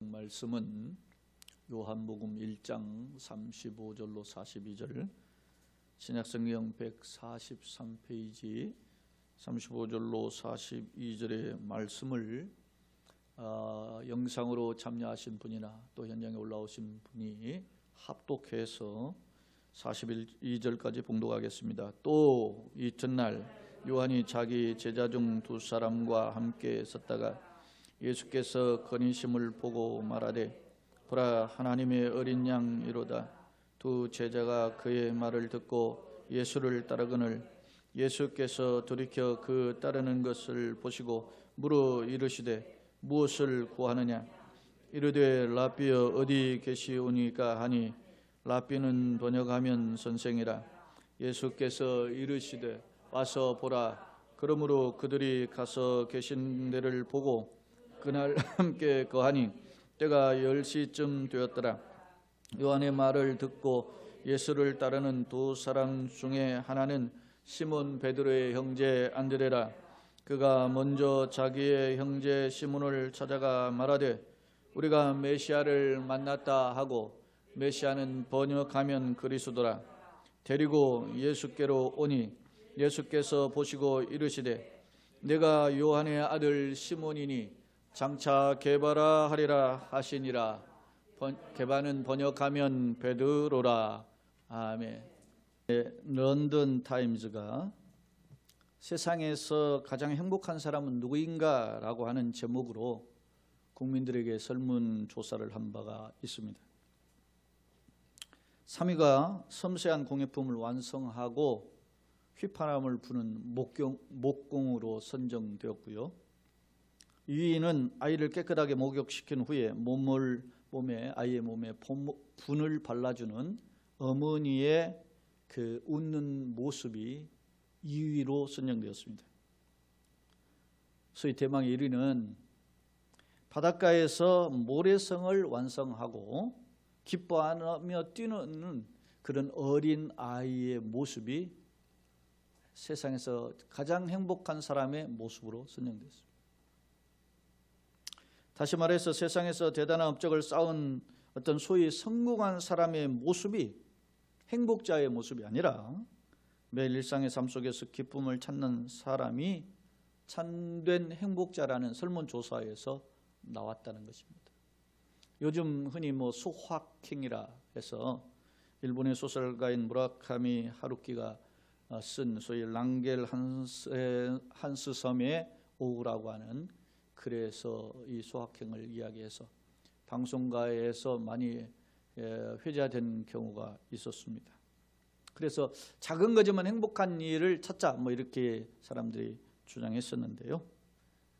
말씀은 요한복음 1장 35절로 42절, 신약성경 143페이지 35절로 42절의 말씀을 영상으로 참여하신 분이나 또 현장에 올라오신 분이 합독해서 42절까지 봉독하겠습니다. 또 이튿날 요한이 자기 제자 중 두 사람과 함께 섰다가 예수께서 거니심을 보고 말하되 보라, 하나님의 어린 양이로다. 두 제자가 그의 말을 듣고 예수를 따르거늘 예수께서 돌이켜 그 따르는 것을 보시고 물어 이르시되 무엇을 구하느냐? 이르되 랍비여 어디 계시오니까 하니, 랍비는 번역하면 선생이라. 예수께서 이르시되 와서 보라. 그러므로 그들이 가서 계신 데를 보고 그날 함께 거하니 때가 10시쯤 되었더라. 요한의 말을 듣고 예수를 따르는 두 사람 중에 하나는 시몬 베드로의 형제 안드레라. 그가 먼저 자기의 형제 시몬을 찾아가 말하되 우리가 메시아를 만났다 하고, 메시아는 번역하면 그리스도라. 데리고 예수께로 오니 예수께서 보시고 이르시되 내가 요한의 아들 시몬이니 장차 게바라 하리라 하시니라. 게바는 번역하면 베드로라. 아멘. 런던 타임즈가 세상에서 가장 행복한 사람은 누구인가 라고 하는 제목으로 국민들에게 설문조사를 한 바가 있습니다. 3위가 섬세한 공예품을 완성하고 휘파람을 부는 목공으로 선정되었고요. 2위는 아이를 깨끗하게 목욕시킨 후에 아이의 몸에 분을 발라주는 어머니의 그 웃는 모습이 2위로 선정되었습니다. 소위 대망의 1위는 바닷가에서 모래성을 완성하고 기뻐하며 뛰는 그런 어린 아이의 모습이 세상에서 가장 행복한 사람의 모습으로 선정됐습니다. 다시 말해서 세상에서 대단한 업적을 쌓은 어떤 소위 성공한 사람의 모습이 행복자의 모습이 아니라 매일 일상의 삶 속에서 기쁨을 찾는 사람이 참된 행복자라는 설문조사에서 나왔다는 것입니다. 요즘 흔히 소확행이라 해서 일본의 소설가인 무라카미 하루키가 쓴 소위 랑겔 한스 섬의 오후라고 하는 글에서 이 소확행을 이야기해서 방송가에서 많이 회자된 경우가 있었습니다. 그래서 작은 거지만 행복한 일을 찾자 이렇게 사람들이 주장했었는데요.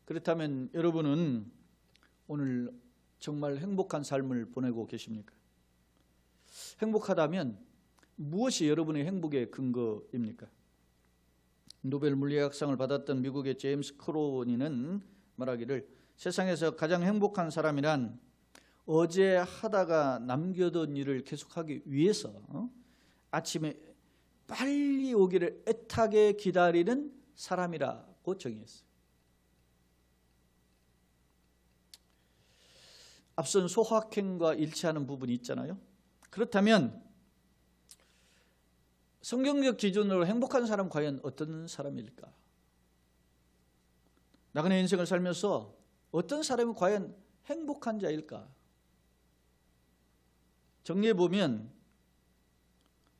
그렇다면 여러분은 오늘 정말 행복한 삶을 보내고 계십니까? 행복하다면 무엇이 여러분의 행복의 근거입니까? 노벨 물리학상을 받았던 미국의 제임스 크로니는 말하기를 세상에서 가장 행복한 사람이란 어제 하다가 남겨둔 일을 계속하기 위해서 아침에 빨리 오기를 애타게 기다리는 사람이라고 정의했어요. 앞선 소확행과 일치하는 부분이 있잖아요. 그렇다면 성경적 기준으로 행복한 사람은 과연 어떤 사람일까? 나그네 인생을 살면서 어떤 사람이 과연 행복한 자일까? 정리해보면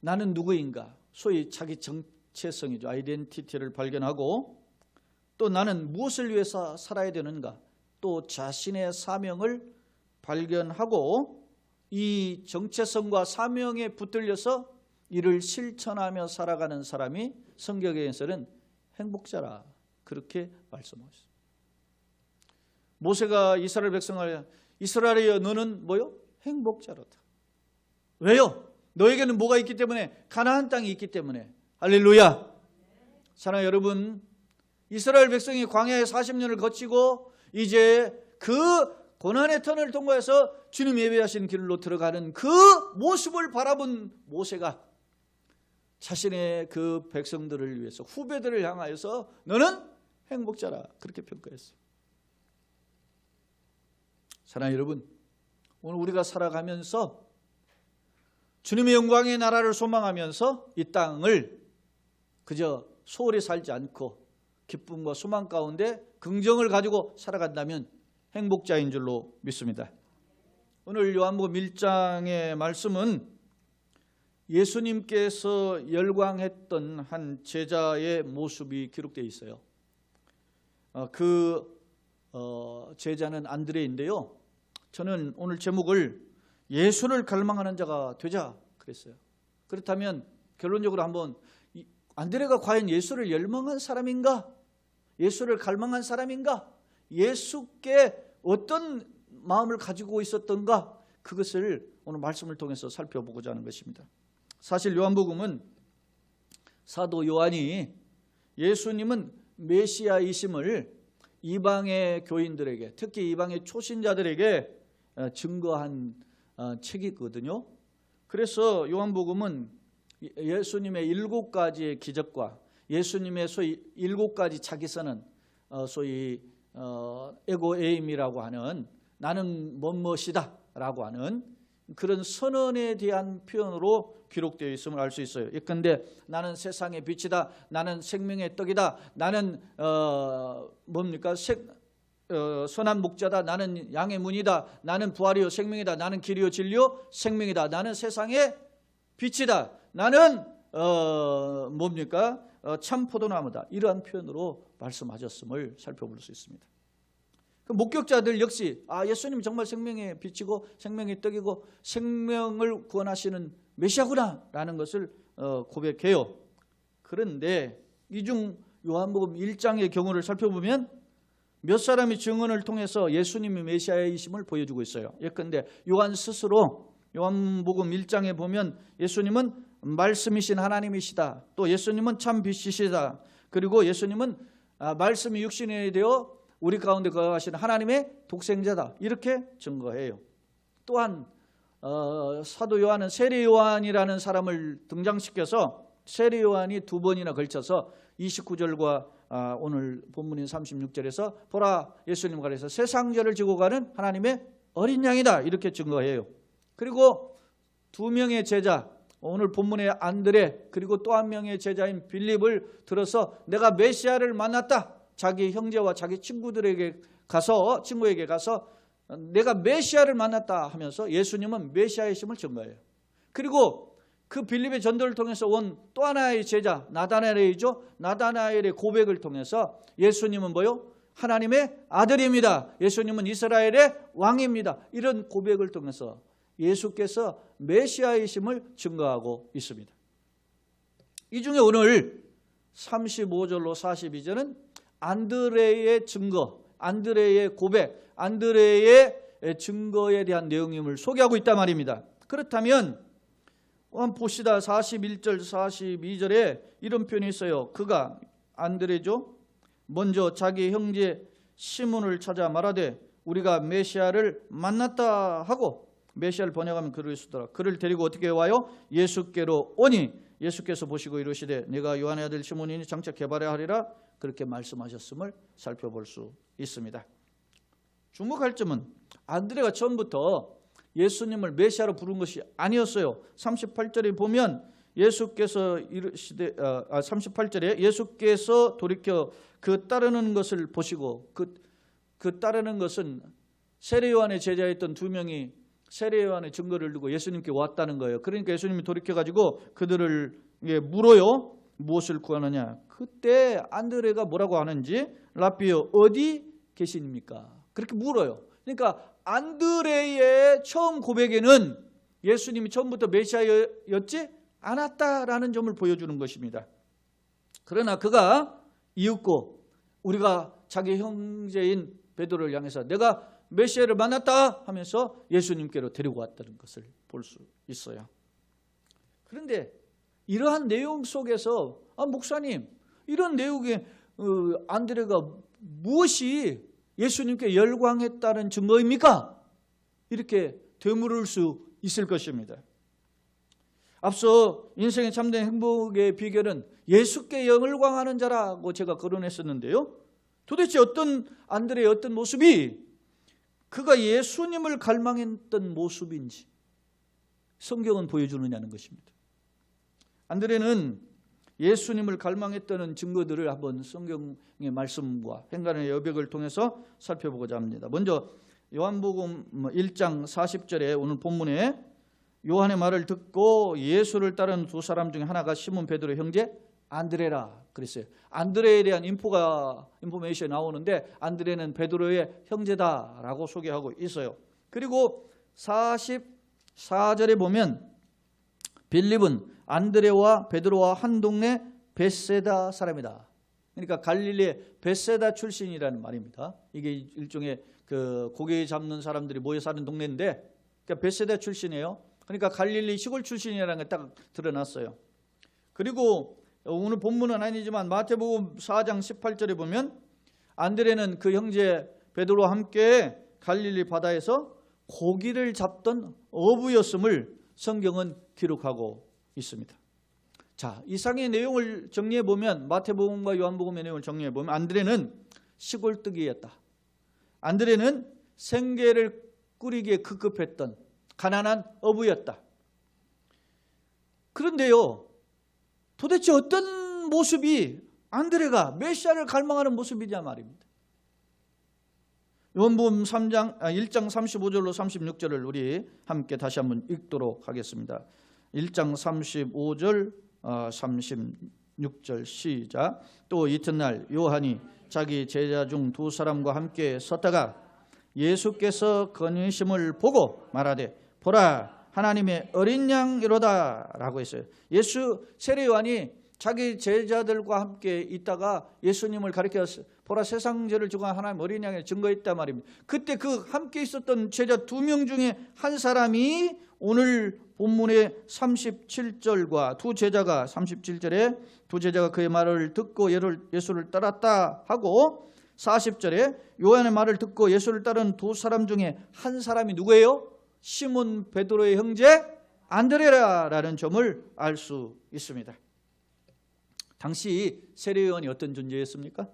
나는 누구인가? 소위 자기 정체성이죠. 아이덴티티를 발견하고, 또 나는 무엇을 위해서 살아야 되는가? 또 자신의 사명을 발견하고 이 정체성과 사명에 붙들려서 이를 실천하며 살아가는 사람이 성경에서는 행복자라 그렇게 말씀하셨습니다. 모세가 이스라엘 백성을 이스라엘이여 너는 뭐요? 행복자로다. 왜요? 너에게는 뭐가 있기 때문에? 가나안 땅이 있기 때문에. 할렐루야. 사랑하는 여러분, 이스라엘 백성이 광야에 40년을 거치고 이제 그 고난의 터널을 통과해서 주님 예배하신 길로 들어가는 그 모습을 바라본 모세가 자신의 그 백성들을 위해서 후배들을 향하여서 너는 행복자라 그렇게 평가했어요. 사랑하는 여러분, 오늘 우리가 살아가면서 주님의 영광의 나라를 소망하면서 이 땅을 그저 소홀히 살지 않고 기쁨과 소망 가운데 긍정을 가지고 살아간다면 행복자인 줄로 믿습니다. 오늘 요한복음 1장의 말씀은 예수님께서 열광했던 한 제자의 모습이 기록되어 있어요. 그 제자는 안드레인데요. 저는 오늘 제목을 예수를 갈망하는 자가 되자 그랬어요. 그렇다면 결론적으로 한번 안드레가 과연 예수를 열망한 사람인가? 예수를 갈망한 사람인가? 예수께 어떤 마음을 가지고 있었던가? 그것을 오늘 말씀을 통해서 살펴보고자 하는 것입니다. 사실 요한복음은 사도 요한이 예수님은 메시아이심을 이방의 교인들에게, 특히 이방의 초신자들에게 증거한 책이거든요. 그래서 요한복음은 예수님의 7가지의 기적과 예수님의 소위 7가지 자기선언, 소위 에고에임이라고 하는 나는 뭐뭇이다 라고 하는 그런 선언에 대한 표현으로 기록되어 있음을 알 수 있어요. 예컨대 나는 세상의 빛이다, 나는 생명의 떡이다, 나는 선한 목자다, 나는 양의 문이다, 나는 부활이요 생명이다, 나는 길이요 진리요 생명이다, 나는 세상의 빛이다, 나는 참 포도나무다. 이러한 표현으로 말씀하셨음을 살펴볼 수 있습니다. 그 목격자들 역시 예수님 정말 생명의 빛이고 생명의 떡이고 생명을 구원하시는 메시아구나 라는 것을 고백해요. 그런데 이 중 요한복음 1장의 경우를 살펴보면 몇 사람의 증언을 통해서 예수님이 메시아이심을 보여주고 있어요. 예컨대 요한 스스로 요한복음 1장에 보면 예수님은 말씀이신 하나님이시다. 또 예수님은 참 빛이시다. 그리고 예수님은 말씀이 육신이 되어 우리 가운데 거하시는 하나님의 독생자다. 이렇게 증거해요. 또한 사도 요한은 세례 요한이라는 사람을 등장시켜서 세례 요한이 2번이나 걸쳐서 29절과 오늘 본문인 36절에서 보라 예수님 가래서 세상 죄를 지고 가는 하나님의 어린 양이다. 이렇게 증거해요. 그리고 2명의 제자, 오늘 본문의 안드레, 그리고 또 한 명의 제자인 빌립을 들어서 내가 메시아를 만났다. 자기 형제와 자기 친구에게 가서 내가 메시아를 만났다 하면서 예수님은 메시아이심을 증거해요. 그리고 그 빌립의 전도를 통해서 온 또 하나의 제자 나다나엘이죠. 나다나엘의 고백을 통해서 예수님은 뭐요? 하나님의 아들입니다. 예수님은 이스라엘의 왕입니다. 이런 고백을 통해서 예수께서 메시아이심을 증거하고 있습니다. 이 중에 오늘 35절로 42절은 안드레의 증거, 안드레의 고백, 안드레의 증거에 대한 내용임을 소개하고 있단 말입니다. 그렇다면 한번 봅시다. 41절, 42절에 이런 표현이 있어요. 그가 안드레죠. 먼저 자기 형제 시몬을 찾아 말하되 우리가 메시아를 만났다 하고, 메시아를 번역하면 그를 쓰더라. 그를 데리고 어떻게 와요? 예수께로 오니 예수께서 보시고 이르시되 내가 요한의 아들 시몬이니 장차 개발해야 하리라. 그렇게 말씀하셨음을 살펴볼 수 있습니다. 주목할 점은 안드레가 처음부터 예수님을 메시아로 부른 것이 아니었어요. 38절에 보면 예수께서 이르시되 38절에 예수께서 돌이켜 그 따르는 것을 보시고 그 따르는 것은 세례 요한의 제자였던 2명이 세례 요한의 증거를 두고 예수님께 왔다는 거예요. 그러니까 예수님이 돌이켜가지고 그들을 물어요. 무엇을 구하느냐? 그때 안드레가 뭐라고 하는지 라비요 어디 계십니까? 그렇게 물어요. 그러니까 안드레의 처음 고백에는 예수님이 처음부터 메시아였지 않았다라는 점을 보여주는 것입니다. 그러나 그가 이윽고 우리가 자기 형제인 베드로를 향해서 내가 메시아를 만났다 하면서 예수님께로 데리고 왔다는 것을 볼 수 있어요. 그런데 이러한 내용 속에서 목사님 이런 내용에 안드레가 무엇이 예수님께 열광했다는 증거입니까? 이렇게 되물을 수 있을 것입니다. 앞서 인생의 참된 행복의 비결은 예수께 열광하는 자라고 제가 거론했었는데요. 도대체 어떤 안드레의 어떤 모습이 그가 예수님을 갈망했던 모습인지 성경은 보여주느냐는 것입니다. 안드레는 예수님을 갈망했다는 증거들을 한번 성경의 말씀과 행간의 여백을 통해서 살펴보고자 합니다. 먼저 요한복음 1장 40절에 오늘 본문에 요한의 말을 듣고 예수를 따르는 두 사람 중에 하나가 시몬 베드로의 형제 안드레라 그랬어요. 안드레에 대한 인포메이션이 나오는데 안드레는 베드로의 형제다라고 소개하고 있어요. 그리고 44절에 보면 빌립은 안드레와 베드로와 한 동네 벳세다 사람이다. 그러니까 갈릴리의 벳세다 출신이라는 말입니다. 이게 일종의 그 고기 잡는 사람들이 모여 사는 동네인데 그러니까 벳세다 출신이에요. 그러니까 갈릴리 시골 출신이라는 게 딱 드러났어요. 그리고 오늘 본문은 아니지만 마태복음 4장 18절에 보면 안드레는 그 형제 베드로와 함께 갈릴리 바다에서 고기를 잡던 어부였음을 성경은 기록하고 있습니다. 자, 이상의 내용을 정리해 보면 마태복음과 요한복음의 내용을 정리해 보면 안드레는 시골뜨기였다. 안드레는 생계를 꾸리기에 급급했던 가난한 어부였다. 그런데요, 도대체 어떤 모습이 안드레가 메시아를 갈망하는 모습이냐 말입니다. 요한복음 1장 35절로 36절을 우리 함께 다시 한번 읽도록 하겠습니다. 1장 35절 36절 시작. 또 이튿날 요한이 자기 제자 중 두 사람과 함께 섰다가 예수께서 거니심을 보고 말하되 보라 하나님의 어린 양이로다 라고 했어요. 세례 요한이 자기 제자들과 함께 있다가 예수님을 가리켜서 보라 세상 죄를 죽은 하나님 어린 양을 증거했단 말입니다. 그때 그 함께 있었던 제자 2명 중에 한 사람이 오늘 본문의 37절과 두 제자가 37절에 두 제자가 그의 말을 듣고 예수를 따랐다 하고 40절에 요한의 말을 듣고 예수를 따른 두 사람 중에 한 사람이 누구예요? 시몬 베드로의 형제 안드레라라는 점을 알 수 있습니다. 당시 세례 요한이 어떤 존재였습니까?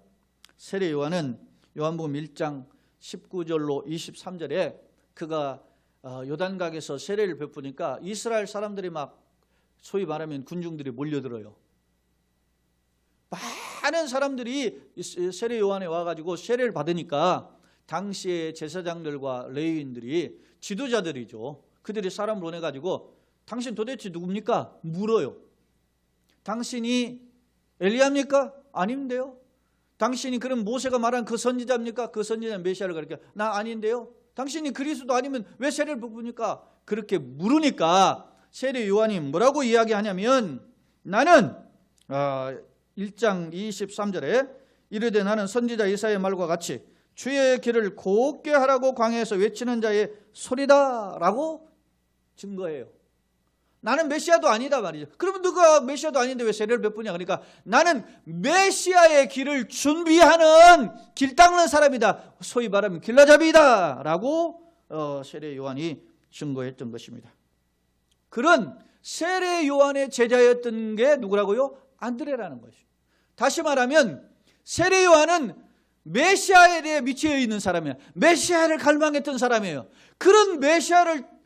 세례 요한은 요한복음 1장 19절로 23절에 그가 요단강에서 세례를 베푸니까 이스라엘 사람들이 막 소위 말하면 군중들이 몰려들어요. 많은 사람들이 세례 요한에 와가지고 세례를 받으니까 당시의 제사장들과 레위인들이 지도자들이죠. 그들이 사람을 보내가지고 당신 도대체 누굽니까? 물어요. 당신이 엘리야입니까? 아닌데요. 당신이 그럼 모세가 말한 그 선지자입니까? 그 선지자는 메시아를 가리켜 나 아닌데요. 당신이 그리스도 아니면 왜 세례를 베푸니까? 그렇게 물으니까 세례 요한이 뭐라고 이야기하냐면 나는 1장 23절에 이르되 나는 선지자 이사야의 말과 같이 주의 길을 곱게 하라고 광야에서 외치는 자의 소리다 라고 증거해요. 나는 메시아도 아니다 말이죠. 그러면 누가 메시아도 아닌데 왜 세례를 베푸냐? 그러니까 나는 메시아의 길을 준비하는 길 닦는 사람이다. 소위 말하면 길라잡이다 라고 세례 요한이 증거했던 것입니다. 그런 세례 요한의 제자였던 게 누구라고요? 안드레라는 것이죠. 다시 말하면 세례 요한은 메시아에 대해 미치어 있는 사람이에요. 메시아를 갈망했던 사람이에요. 그런 메시아를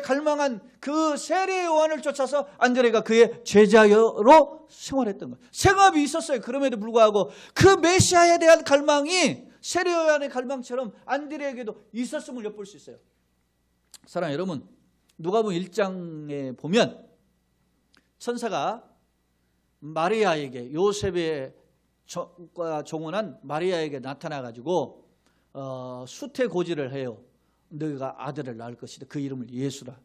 갈망한 그 세례 요한을 쫓아서 안드레가 그의 제자로 생활했던 거예요. 생업이 있었어요. 그럼에도 불구하고 그 메시아에 대한 갈망이 세례 요한의 갈망처럼 안드레에게도 있었음을 엿볼 수 있어요. 사랑하는 여러분, 누가복음 1장에 보면 천사가 마리아에게 요셉의 종언한 마리아에게 나타나가지고 수태고지를 해요. 너희가 아들을 낳을 것이다. 그 이름을 예수라.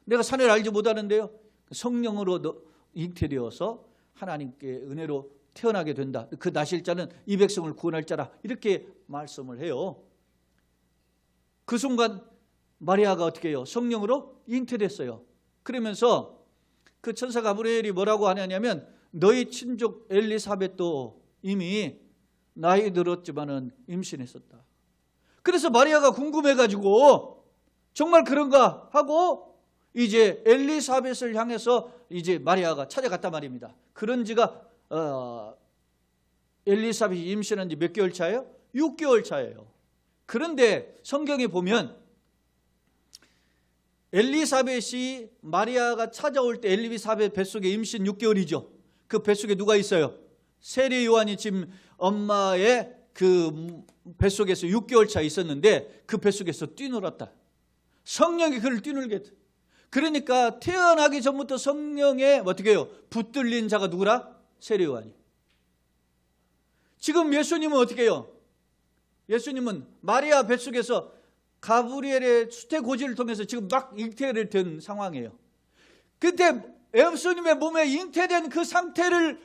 내가 사내를 알지 못하는데요. 성령으로 잉태되어서 하나님께 은혜로 태어나게 된다. 그 나실 자는 이 백성을 구원할 자라. 이렇게 말씀을 해요. 그 순간 마리아가 어떻게 해요? 성령으로 잉태됐어요. 그러면서 그 천사 가브리엘이 뭐라고 하냐면 너희 친족 엘리사벳도 이미 나이 들었지만은 임신했었다. 그래서 마리아가 궁금해가지고 정말 그런가 하고 이제 엘리사벳을 향해서 이제 마리아가 찾아갔단 말입니다. 그런 지가 엘리사벳이 임신한 지 몇 개월 차예요? 6개월 차예요. 그런데 성경에 보면 엘리사벳이 마리아가 찾아올 때 엘리사벳 뱃속에 임신 6개월이죠. 그 뱃속에 누가 있어요? 세례 요한이 지금 엄마의 그 뱃속에서 6개월 차 있었는데 그 뱃속에서 뛰놀았다. 성령이 그를 뛰놀게 했다. 그러니까 태어나기 전부터 성령에 어떻게 해요? 붙들린 자가 누구라? 세례 요한이. 지금 예수님은 어떻게 해요? 예수님은 마리아 뱃속에서 가브리엘의 수태고지를 통해서 지금 막 잉태를 된 상황이에요. 그때 예수님의 몸에 잉태된 그 상태를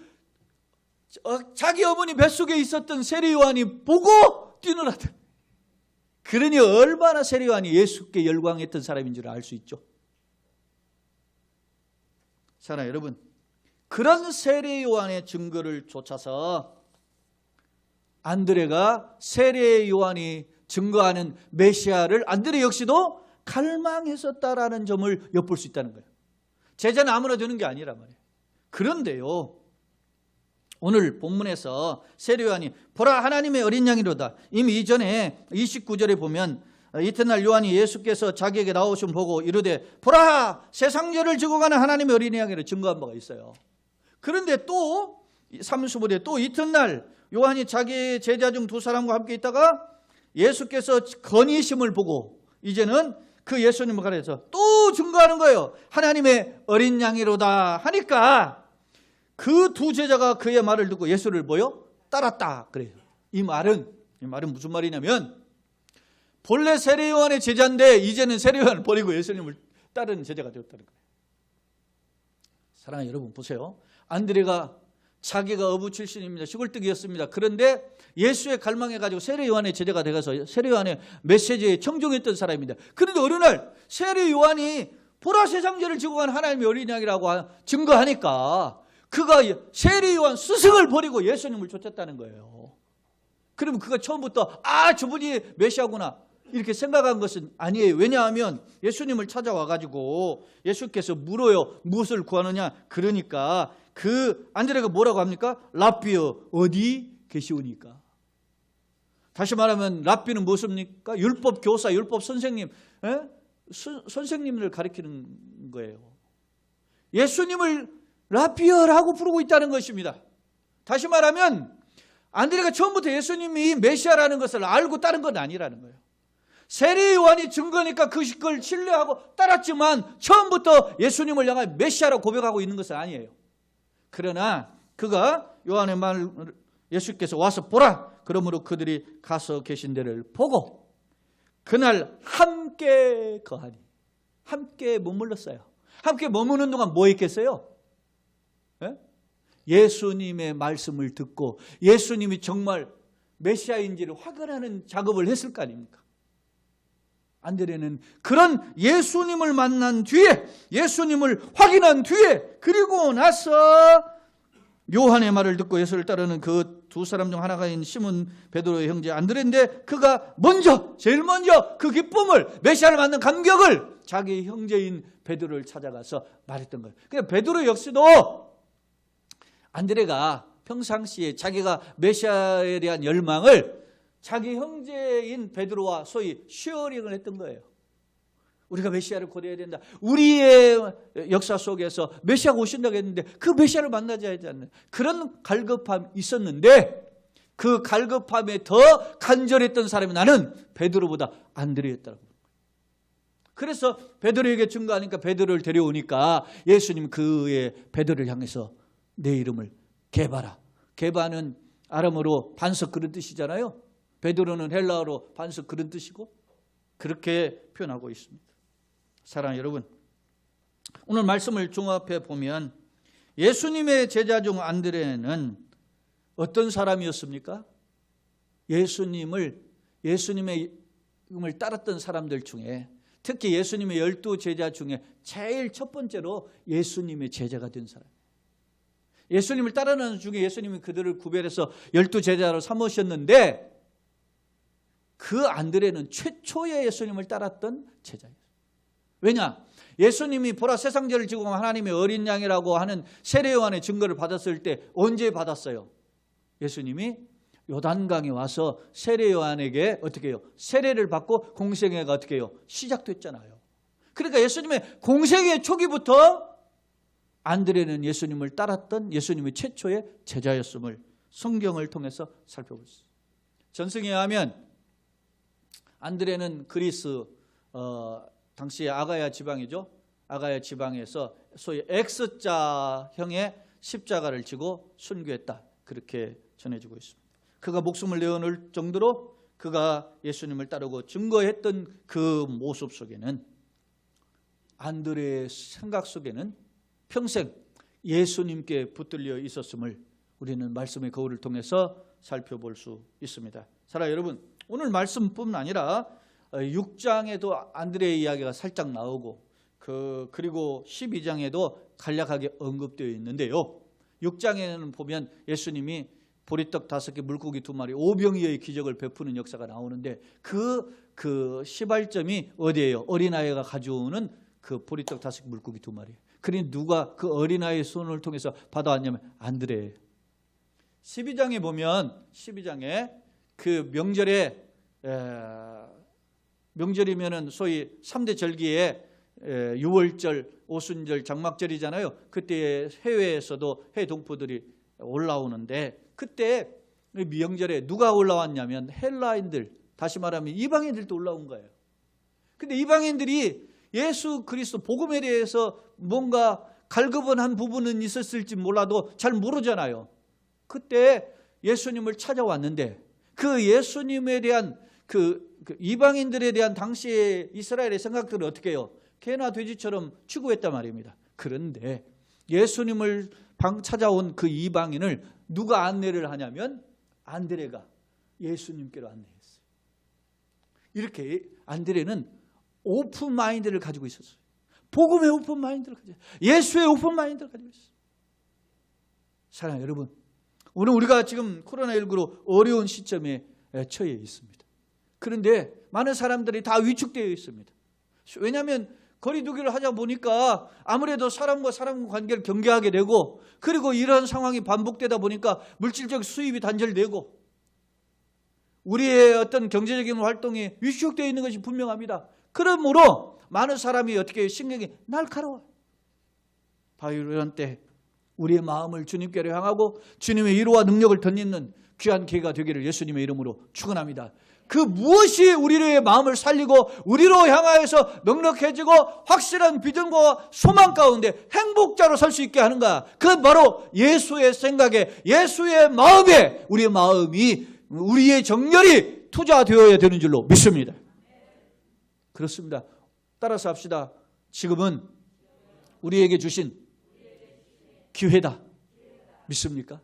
자기 어머니 뱃속에 있었던 세례 요한이 보고 뛰놀았다. 그러니 얼마나 세례 요한이 예수께 열광했던 사람인 줄 알 수 있죠. 사랑하는 여러분, 그런 세례 요한의 증거를 쫓아서 안드레가 세례 요한이 증거하는 메시아를 안드레 역시도 갈망했었다라는 점을 엿볼 수 있다는 거예요. 제자는 아무나 되는 게 아니란 말이에요. 그런데요, 오늘 본문에서 세례 요한이 보라 하나님의 어린 양이로다. 이미 이전에 29절에 보면 이튿날 요한이 예수께서 자기에게 나오심 보고 이르되 보라 세상 죄를 지고 가는 하나님의 어린 양이라 증거한 바가 있어요. 그런데 또 35절에 또 이튿날 요한이 자기 제자 중 두 사람과 함께 있다가 예수께서 건의심을 보고 이제는 그 예수님을 가려서 또 증거하는 거예요. 하나님의 어린 양이로다 하니까 그 두 제자가 그의 말을 듣고 예수를 뭐요? 따랐다 그래요. 이 말은 무슨 말이냐면 본래 세례 요한의 제자인데 이제는 세례 요한을 버리고 예수님을 따르는 제자가 되었다는 거예요. 사랑하는 여러분 보세요. 안드레가 자기가 어부 출신입니다. 시골뜨기였습니다. 그런데 예수의 갈망해가지고 세례 요한의 제자가 되어서 세례 요한의 메시지에 청종했던 사람입니다. 그런데 어느 날 세례 요한이 보라 세상 죄를 지고 간 하나님의 어린 양이라고 증거하니까 그가 세례 요한 스승을 버리고 예수님을 쫓았다는 거예요. 그러면 그가 처음부터 저분이 메시아구나 이렇게 생각한 것은 아니에요. 왜냐하면 예수님을 찾아와가지고 예수께서 물어요. 무엇을 구하느냐? 그러니까 그 안드레가 뭐라고 합니까? 랍비여 어디 계시오니까. 다시 말하면 랍비는 무엇입니까? 율법 교사, 율법 선생님, 선생님을 가리키는 거예요. 예수님을 랍비여라고 부르고 있다는 것입니다. 다시 말하면 안드레가 처음부터 예수님이 메시아라는 것을 알고 따른 건 아니라는 거예요. 세례 요한이 증거니까 그걸 신뢰하고 따랐지만 처음부터 예수님을 향해 메시아라고 고백하고 있는 것은 아니에요. 그러나 그가 요한의 말 예수께서 와서 보라. 그러므로 그들이 가서 계신 데를 보고 그날 함께 거하니 함께 머물렀어요. 함께 머무는 동안 뭐 했겠어요? 예수님의 말씀을 듣고 예수님이 정말 메시아인지를 확인하는 작업을 했을 거 아닙니까? 안드레는 그런 예수님을 만난 뒤에 예수님을 확인한 뒤에 그리고 나서 요한의 말을 듣고 예수를 따르는 그 두 사람 중 하나가인 시몬 베드로의 형제 안드레인데 그가 제일 먼저 그 기쁨을 메시아를 만난 감격을 자기 형제인 베드로를 찾아가서 말했던 거예요. 그러니까 베드로 역시도 안드레가 평상시에 자기가 메시아에 대한 열망을 자기 형제인 베드로와 소위 쉐어링을 했던 거예요. 우리가 메시아를 고대해야 된다. 우리의 역사 속에서 메시아가 오신다고 했는데 그 메시아를 만나지 않는 그런 갈급함이 있었는데 그 갈급함에 더 간절했던 사람이 나는 베드로보다 안드레였다고. 그래서 베드로에게 증거하니까 베드로를 데려오니까 예수님 그의 베드로를 향해서 내 이름을 게바라. 게바는 아람어로 반석 그런 뜻이잖아요. 베드로는 헬라어로 반석 그런 뜻이고 그렇게 표현하고 있습니다. 사랑하는 여러분, 오늘 말씀을 종합해 보면 예수님의 제자 중 안드레는 어떤 사람이었습니까? 예수님의 따랐던 사람들 중에 특히 예수님의 12 제자 중에 제일 첫 번째로 예수님의 제자가 된 사람. 예수님을 따르는 중에 예수님이 그들을 구별해서 12 제자로 삼으셨는데 그 안드레는 최초의 예수님을 따랐던 제자예요. 왜냐? 예수님이 보라 세상 죄를 지고 간 하나님의 어린 양이라고 하는 세례 요한의 증거를 받았을 때 언제 받았어요? 예수님이 요단강에 와서 세례 요한에게 어떻게 해요? 세례를 받고 공생애가 어떻게 해요? 시작됐잖아요. 그러니까 예수님의 공생애 초기부터 안드레는 예수님을 따랐던 예수님의 최초의 제자였음을 성경을 통해서 살펴볼 수 있어요. 전승에 의하면 안드레는 그리스 당시에 아가야 지방이죠. 아가야 지방에서 소위 X자형의 십자가를 지고 순교했다. 그렇게 전해지고 있습니다. 그가 목숨을 내어놓을 정도로 그가 예수님을 따르고 증거했던 그 모습 속에는 안드레의 생각 속에는 평생 예수님께 붙들려 있었음을 우리는 말씀의 거울을 통해서 살펴볼 수 있습니다. 사랑하는 여러분, 오늘 말씀뿐만 아니라 6장에도 안드레의 이야기가 살짝 나오고 그리고 12장에도 간략하게 언급되어 있는데요. 6장에는 보면 예수님이 보리떡 5개 물고기 2마리 오병이어의 기적을 베푸는 역사가 나오는데 그 시발점이 어디예요? 어린아이가 가져오는 그 보리떡 5개 물고기 2마리. 그러니 누가 그 어린아이의 손을 통해서 받아왔냐면 안드레예요. 12장에 보면 12장에 그 명절이면은 소위 3대 절기에 유월절, 오순절, 장막절이잖아요. 그때 해외에서도 해외 동포들이 올라오는데 그때 명절에 누가 올라왔냐면 헬라인들, 다시 말하면 이방인들도 올라온 거예요. 근데 이방인들이 예수 그리스도 복음에 대해서 뭔가 갈급한 부분은 있었을지 몰라도 잘 모르잖아요. 그때 예수님을 찾아왔는데 그 예수님에 대한 그 이방인들에 대한 당시의 이스라엘의 생각들은 어떻게 해요? 개나 돼지처럼 추구했단 말입니다. 그런데 예수님을 찾아온 그 이방인을 누가 안내를 하냐면 안드레가 예수님께로 안내했어요. 이렇게 안드레는 오픈 마인드를 가지고 있었어요. 복음의 오픈 마인드를 가지고 있어요. 예수의 오픈 마인드를 가지고 있어요. 사랑하는 여러분, 오늘 우리가 지금 코로나19로 어려운 시점에 처해 있습니다. 그런데 많은 사람들이 다 위축되어 있습니다. 왜냐하면 거리두기를 하자 보니까 아무래도 사람과 사람 관계를 경계하게 되고 그리고 이런 상황이 반복되다 보니까 물질적 수입이 단절되고 우리의 어떤 경제적인 활동이 위축되어 있는 것이 분명합니다. 그러므로 많은 사람이 어떻게 신경이 날카로워요. 바로 이런 때 우리의 마음을 주님께로 향하고 주님의 위로와 능력을 덧입는 귀한 기회가 되기를 예수님의 이름으로 축원합니다. 그 무엇이 우리의 마음을 살리고 우리로 향하여서 넉넉해지고 확실한 비전과 소망 가운데 행복자로 설 수 있게 하는가? 그건 바로 예수의 생각에, 예수의 마음에 우리의 마음이, 우리의 정열이 투자되어야 되는 줄로 믿습니다. 그렇습니다. 따라서 합시다. 지금은 우리에게 주신 기회다. 믿습니까?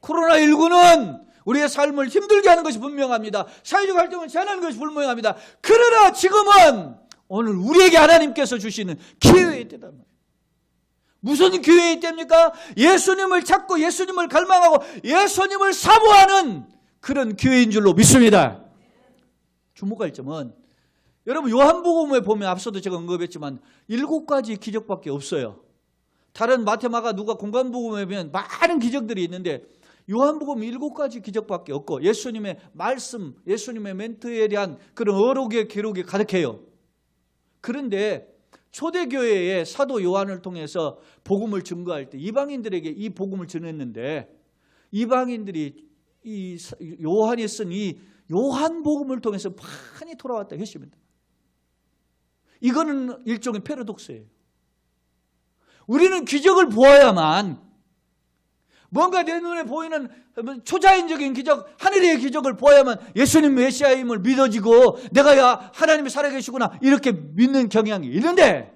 코로나19는 우리의 삶을 힘들게 하는 것이 분명합니다. 사회적 활동을 제한하는 것이 분명합니다. 그러나 지금은 오늘 우리에게 하나님께서 주시는 기회의 때다. 무슨 기회의 때입니까? 예수님을 찾고 예수님을 갈망하고 예수님을 사모하는 그런 기회인 줄로 믿습니다. 주목할 점은 여러분 요한복음에 보면 앞서도 제가 언급했지만 7가지 기적밖에 없어요. 다른 마태, 마가, 누가 공관복음에 보면 많은 기적들이 있는데 요한복음 7가지 기적밖에 없고 예수님의 말씀, 예수님의 멘트에 대한 그런 어록의 기록이 가득해요. 그런데 초대교회의 사도 요한을 통해서 복음을 증거할 때 이방인들에게 이 복음을 전했는데 이방인들이 이 요한이 쓴 이 요한복음을 통해서 많이 돌아왔다 했습니다. 이거는 일종의 패러독스예요. 우리는 기적을 보아야만 뭔가 내 눈에 보이는 초자연적인 기적, 하늘의 기적을 보아야만 예수님 메시아임을 믿어지고 내가 하나님이 살아계시구나 이렇게 믿는 경향이 있는데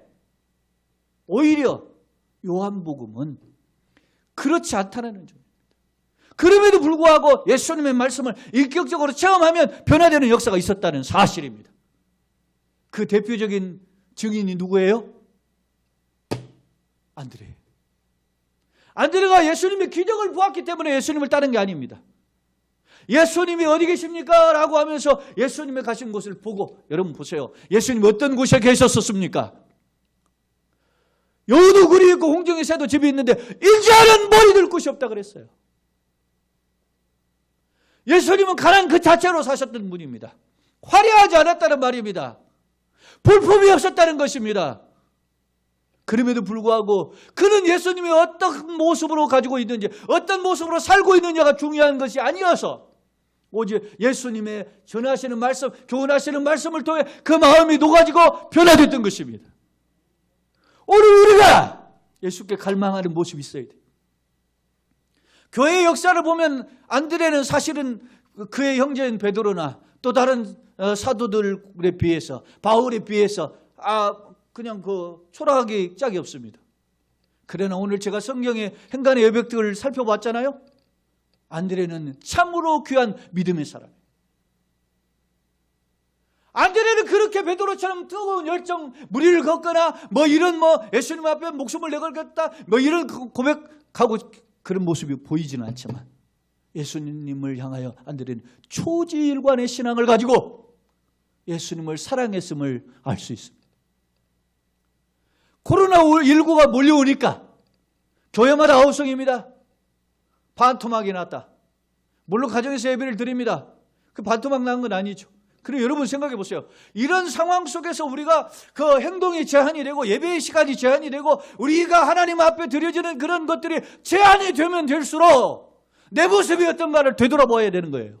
오히려 요한복음은 그렇지 않다는 점입니다. 그럼에도 불구하고 예수님의 말씀을 인격적으로 체험하면 변화되는 역사가 있었다는 사실입니다. 그 대표적인 증인이 누구예요? 안드레. 안드레가 예수님의 기적을 보았기 때문에 예수님을 따른 게 아닙니다. 예수님이 어디 계십니까? 라고 하면서 예수님의 가신 곳을 보고 여러분 보세요. 예수님 어떤 곳에 계셨었습니까? 여우도 굴이 있고 홍정의 새도 집이 있는데 인자는 머리 들 곳이 없다 그랬어요. 예수님은 가난 그 자체로 사셨던 분입니다. 화려하지 않았다는 말입니다. 볼품이 없었다는 것입니다. 그럼에도 불구하고 그는 예수님이 어떤 모습으로 가지고 있는지, 어떤 모습으로 살고 있느냐가 중요한 것이 아니어서 오직 예수님의 전하시는 말씀, 교훈하시는 말씀을 통해 그 마음이 녹아지고 변화됐던 것입니다. 오늘 우리가 예수께 갈망하는 모습이 있어야 돼요. 교회의 역사를 보면 안드레는 사실은 그의 형제인 베드로나 또 다른 사도들에 비해서, 바울에 비해서 그냥 초라하기 짝이 없습니다. 그러나 오늘 제가 성경의 행간의 여백들을 살펴봤잖아요. 안드레는 참으로 귀한 믿음의 사람이에요. 안드레는 그렇게 베드로처럼 뜨거운 열정, 무리를 걷거나 예수님 앞에 목숨을 내걸겠다 이런 고백하고 그런 모습이 보이지는 않지만 예수님을 향하여 안드레는 초지일관의 신앙을 가지고 예수님을 사랑했음을 알 수 있습니다. 코로나19가 몰려오니까 교회마다 아우성입니다. 반토막이 났다. 물론 가정에서 예배를 드립니다. 그 반토막 난 건 아니죠. 그리고 여러분 생각해 보세요. 이런 상황 속에서 우리가 그 행동이 제한이 되고 예배의 시간이 제한이 되고 우리가 하나님 앞에 드려지는 그런 것들이 제한이 되면 될수록 내 모습이 어떤가를 되돌아봐야 되는 거예요.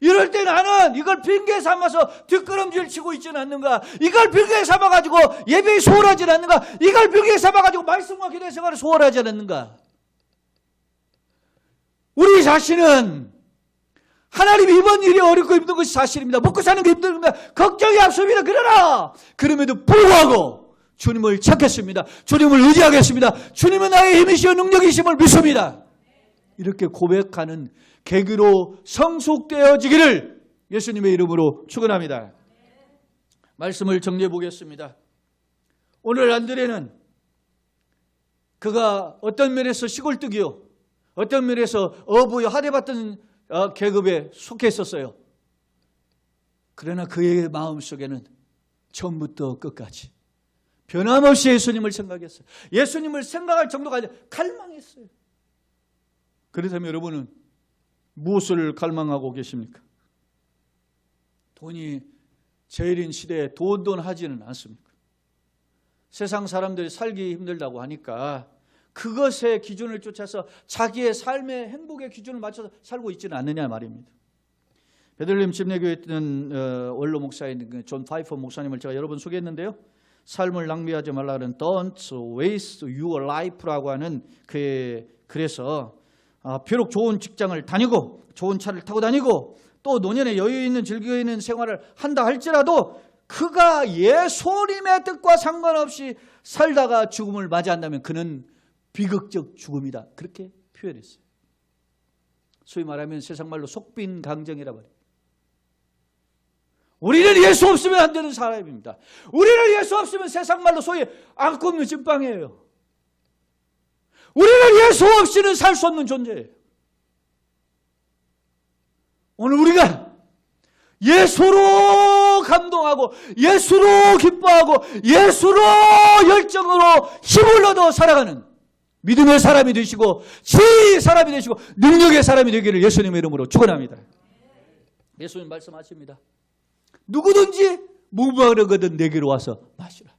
이럴 때 나는 이걸 핑계 삼아서 뒷걸음질 치고 있지는 않는가? 이걸 핑계 삼아가지고 예배에 소홀하지 않는가? 이걸 핑계 삼아가지고 말씀과 기도의 생활을 소홀하지 않는가? 우리 자신은 하나님 이번 일이 어렵고 힘든 것이 사실입니다. 먹고 사는 게 힘듭니다. 걱정이 앞섭니다. 그러나 그럼에도 불구하고 주님을 찾겠습니다. 주님을 의지하겠습니다. 주님은 나의 힘이시여 능력이심을 믿습니다. 이렇게 고백하는 계기로 성숙되어지기를 예수님의 이름으로 축원합니다. 말씀을 정리해 보겠습니다. 오늘 안드레는 그가 어떤 면에서 시골뜨기요, 어떤 면에서 어부요, 하대받던 계급에 속해 있었어요. 그러나 그의 마음속에는 처음부터 끝까지 변함없이 예수님을 생각했어요. 예수님을 생각할 정도가 아니라 갈망했어요. 그렇다면 여러분은 무엇을 갈망하고 계십니까? 돈이 제일인 시대에 돈 하지는 않습니까? 세상 사람들이 살기 힘들다고 하니까 그것의 기준을 쫓아서 자기의 삶의 행복의 기준을 맞춰서 살고 있지는 않느냐 말입니다. 베들레헴 침례교회에 있는 원로 목사인 존 파이퍼 목사님을 제가 여러 번 소개했는데요. 삶을 낭비하지 말라는 Don't waste your life라고 하는 그래서 비록 좋은 직장을 다니고 좋은 차를 타고 다니고 또 노년에 여유 있는 즐겨 있는 생활을 한다 할지라도 그가 예수님의 뜻과 상관없이 살다가 죽음을 맞이한다면 그는 비극적 죽음이다. 그렇게 표현했어요. 소위 말하면 세상 말로 속빈 강정이라 말이에요. 우리는 예수 없으면 안 되는 사람입니다. 우리는 예수 없으면 세상 말로 소위 안 꼽는 찐빵이에요. 우리는 예수 없이는 살 수 없는 존재예요. 오늘 우리가 예수로 감동하고 예수로 기뻐하고 예수로 열정으로 힘을 얻어 살아가는 믿음의 사람이 되시고 지혜의 사람이 되시고 능력의 사람이 되기를 예수님의 이름으로 축원합니다. 예수님 말씀하십니다. 누구든지 목마르거든 내게로 와서 마시라.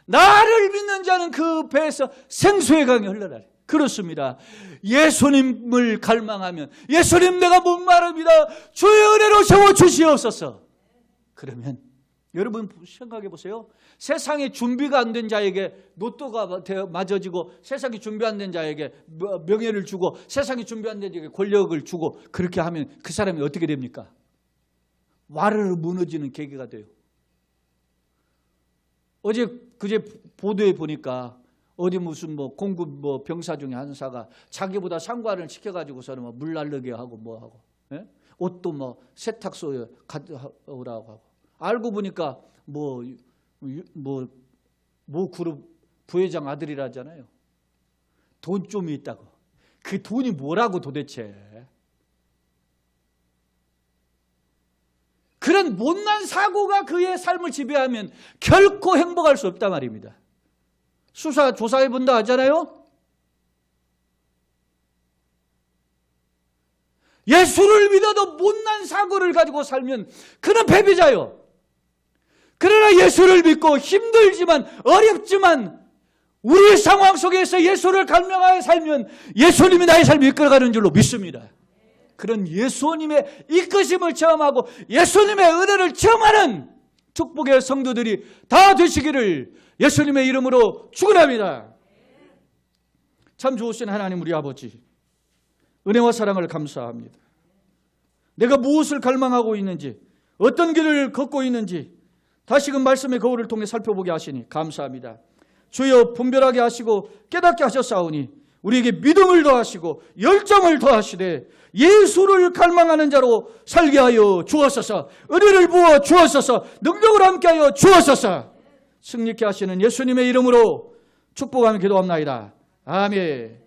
나를 믿는 자는 그 배에서 생수의 강이 흘러나리. 그렇습니다. 예수님을 갈망하면 예수님 내가 목마릅니다. 주의 은혜로 채워주시옵소서. 그러면 여러분 생각해 보세요. 세상에 준비가 안 된 자에게 로또가 맞아지고 세상에 준비 안 된 자에게 명예를 주고 세상에 준비 안 된 자에게 권력을 주고 그렇게 하면 그 사람이 어떻게 됩니까? 와르르 무너지는 계기가 돼요. 그제 보도에 보니까 어디 무슨 공급 병사 중에 한 사가 자기보다 상관을 시켜가지고서는 물 날르게 하고 하고, 예? 옷도 세탁소에 가오라고 하고. 알고 보니까 모 그룹 부회장 아들이라잖아요. 돈 좀 있다고. 그 돈이 뭐라고 도대체. 그런 못난 사고가 그의 삶을 지배하면 결코 행복할 수 없단 말입니다. 수사 조사해 본다 하잖아요. 예수를 믿어도 못난 사고를 가지고 살면 그는 패배자요. 그러나 예수를 믿고 힘들지만 어렵지만 우리의 상황 속에서 예수를 갈망하여 살면 예수님이 나의 삶을 이끌어가는 줄로 믿습니다. 그런 예수님의 이끄심을 체험하고 예수님의 은혜를 체험하는 축복의 성도들이 다 되시기를 예수님의 이름으로 축원합니다. 참 좋으신 하나님 우리 아버지, 은혜와 사랑을 감사합니다. 내가 무엇을 갈망하고 있는지, 어떤 길을 걷고 있는지 다시금 말씀의 거울을 통해 살펴보게 하시니 감사합니다. 주여 분별하게 하시고 깨닫게 하셨사오니 우리에게 믿음을 더하시고 열정을 더하시되 예수를 갈망하는 자로 살게 하여 주옵소서. 은혜를 부어 주옵소서. 능력을 함께하여 주옵소서. 승리케 하시는 예수님의 이름으로 축복하며 기도합나이다. 아멘.